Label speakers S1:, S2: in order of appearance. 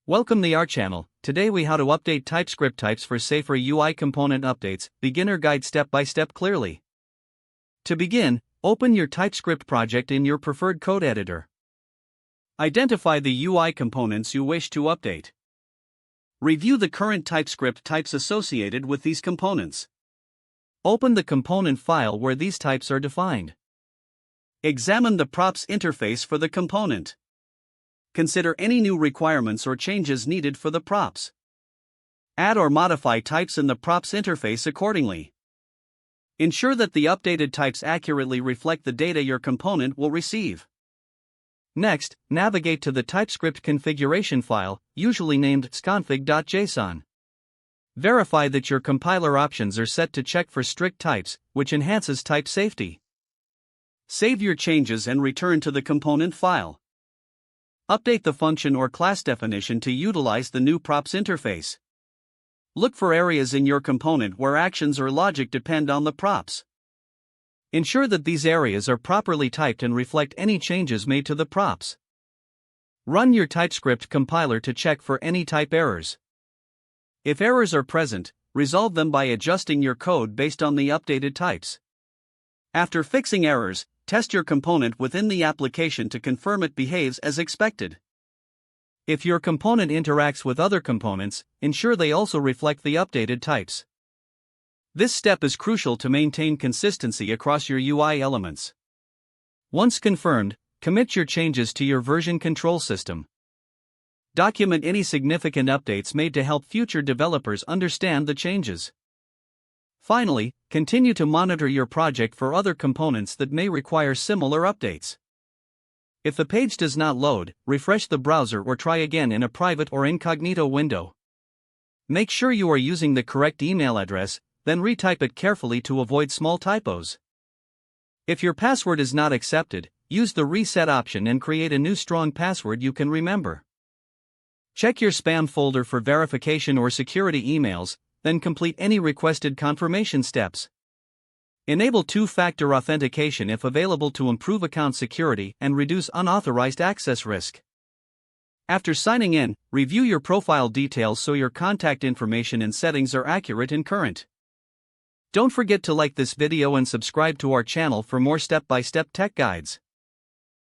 S1: Welcome to our channel. Today we how to update TypeScript types for safer UI component updates. Beginner guide step by step clearly. To begin, open your TypeScript project in your preferred code editor. Identify the UI components you wish to update. Review the current TypeScript types associated with these components. Open the component file where these types are defined. Examine the props interface for the component. Consider any new requirements or changes needed for the props. Add or modify types in the props interface accordingly. Ensure that the updated types accurately reflect the data your component will receive. Next, navigate to the TypeScript configuration file, usually named sconfig.json. Verify that your compiler options are set to check for strict types, which enhances type safety. Save your changes and return to the component file. Update the function or class definition to utilize the new props interface. Look for areas in your component where actions or logic depend on the props. Ensure that these areas are properly typed and reflect any changes made to the props. Run your TypeScript compiler to check for any type errors. If errors are present, resolve them by adjusting your code based on the updated types. After fixing errors, test your component within the application to confirm it behaves as expected. If your component interacts with other components, ensure they also reflect the updated types. This step is crucial to maintain consistency across your UI elements. Once confirmed, commit your changes to your version control system. Document any significant updates made to help future developers understand the changes. Finally, continue to monitor your project for other components that may require similar updates. If the page does not load, refresh the browser or try again in a private or incognito window. Make sure you are using the correct email address, then retype it carefully to avoid small typos. If your password is not accepted, use the reset option and create a new strong password you can remember. Check your spam folder for verification or security emails, then complete any requested confirmation steps. Enable two-factor authentication if available to improve account security and reduce unauthorized access risk. After signing in, review your profile details so your contact information and settings are accurate and current. Don't forget to like this video and subscribe to our channel for more step-by-step tech guides.